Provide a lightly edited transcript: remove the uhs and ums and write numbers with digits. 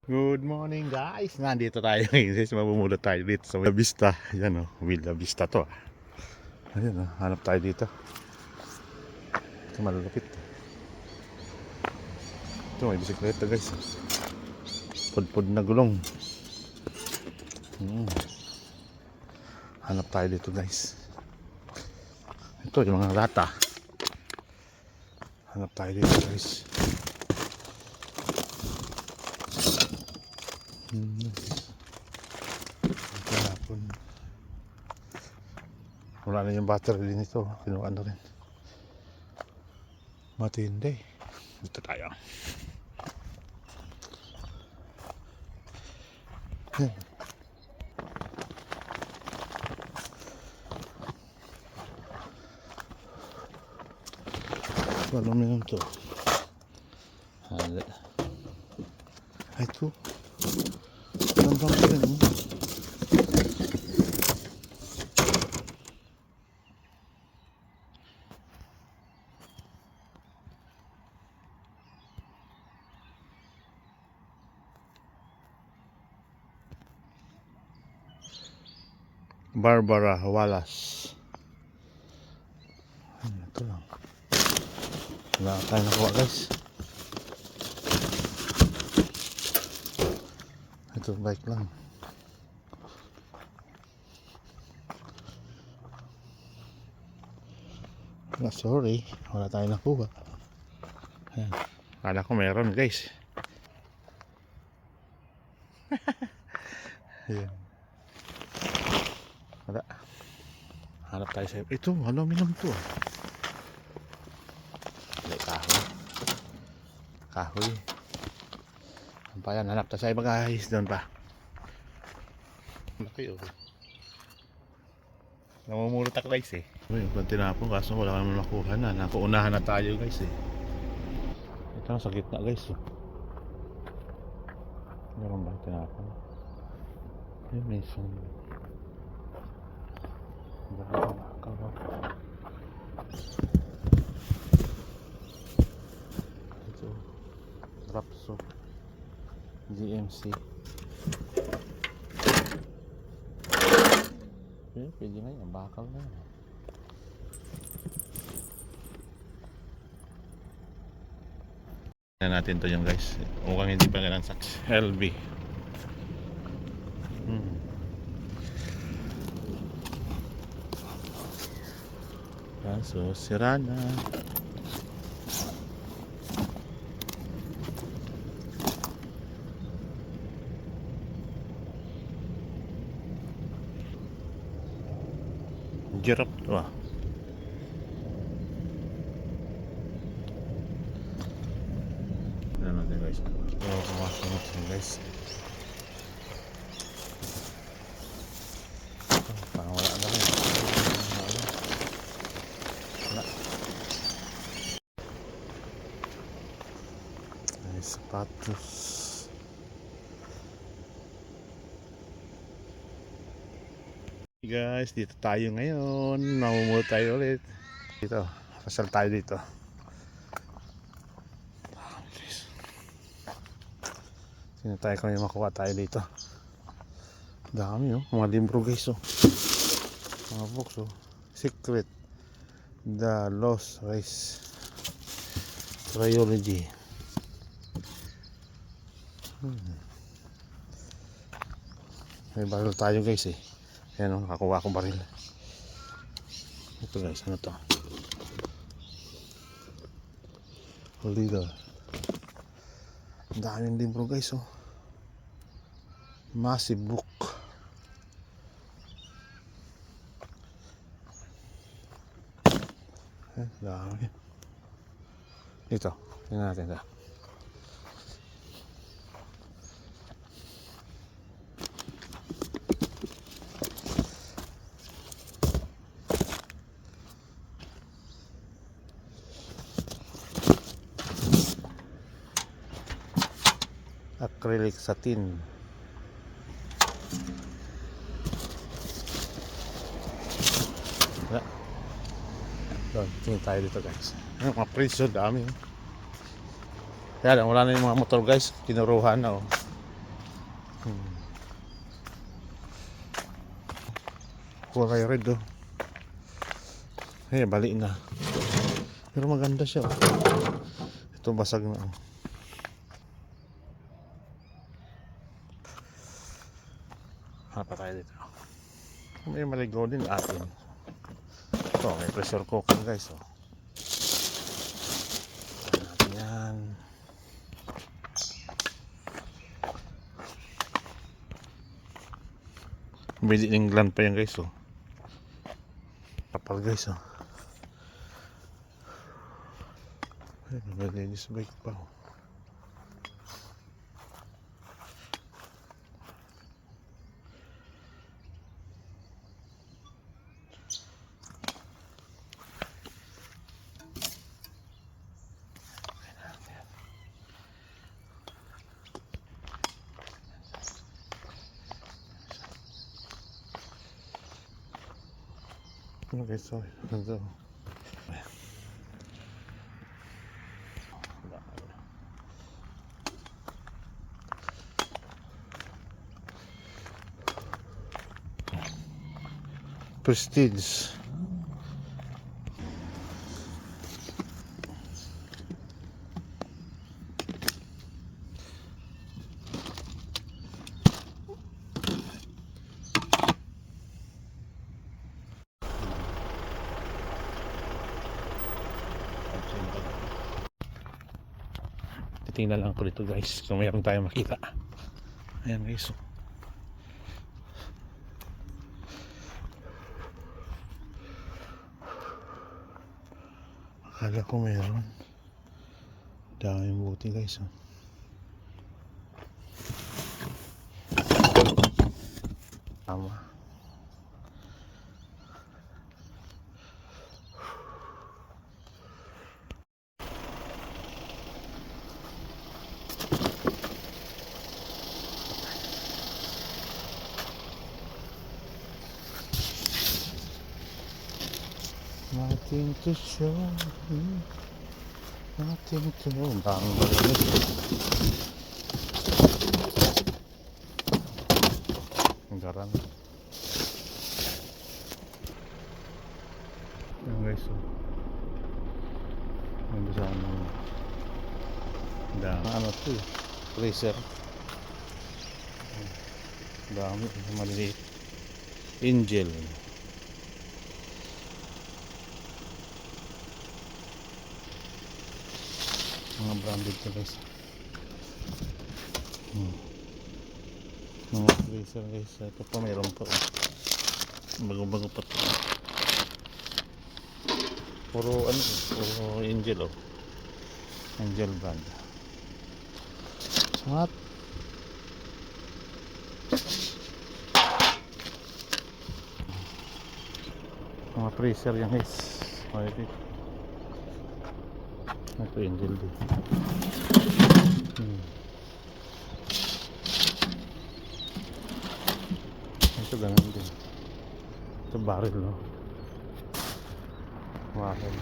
Good morning guys! Nandito tayo ngayon guys, mamumula tayo dito sa Villa Vista. Ayan o, Villa Vista to. Ayan o, hanap tayo dito. Ito malulupit. Ito may bisikleta guys. Pudpud na gulong. Hanap tayo dito guys. Ito yung mga lata. Hanap tayo dito guys. Wala na yung battery din ito. Kinuha na rin. Matindi. Dito tayo. Aluminum to. Ada. Itu. Gampang rin. Barbara Wallace. Ito lang. Wala tayo nakuha guys. Ito bike lang. Sorry, wala tayo nakuha. Ayan. Kala ko meron guys. Ayan. Wala. Hanap tayo sa ito. Aluminum to. Hindi, kahoy. Kahoy. Ano pa yan? Hanap tayo sa iba guys. Doon pa. Laki oh. Namumulot ako guys eh. Yung tinapon kaso wala naman makuha na. Nakuunahan na tayo guys eh. Ito sa gitna guys oh. Meron ba tinapon? Yung may sun. Ito Rapso GMC. Pwede na yan, bakal na yan. Natin to yung guys. Mukhang hindi pa ganang saks. LB. So, sira na. Girap to ah. Tignan natin guys. Pumasok natin guys. Parang wala na rin. Ay, sapatos. Guys, dito tayo ngayon. Namumulo tayo ulit. Dito, pasal tayo dito. Sino tayo kung makuha tayo dito. Dami oh, mga libro guys oh. Mga books oh. Secret, The Lost Race, Trilogy. May baril tayo guys eh. Ayan o, nakakuha akong baril. Ito guys, ano to? Leader. Ang daming libro guys oh. Massive book. Dami. Ito, tingnan natin ito. Acrylic satin. Doon, tingin tayo dito guys. Yung mga presyo, dami. Kaya lang, wala na yung mga motor guys. Kinuruhan na oh. Hmm. Kulay red oh. Eh, bali na. Pero maganda siya oh. Ito basag na oh. Hapa tayo dito. May maligaw din atin. Ito, may pressure cooker guys oh. Yan. Made in England pa yan guys oh. Kapal guys oh. Ay, nag-ladies bike pa oh. Okay, sorry. Ito. Prestige. Titingnan lang ako dito guys kung mayroon tayong makita. Ayan guys. Akala ko mayroon. Daming buti guys. Tama. Nothing to show, nothing to know. Bang malinis. Ang garang. Ayan guys, oh. Ang bisa naman. Dami. Ano ito eh? Freezer. Dami. Maliliit. Angel. Mga branded to guys. Mga freezer guys. Ito pa mayroon pa oh. Bago-bago pa ito. Puro ano eh. Puro Angel oh. Angel brand. What? Mga freezer yan guys. Okay. Ito Angel din. Ito ganun din. Ito barrel no. Barrel.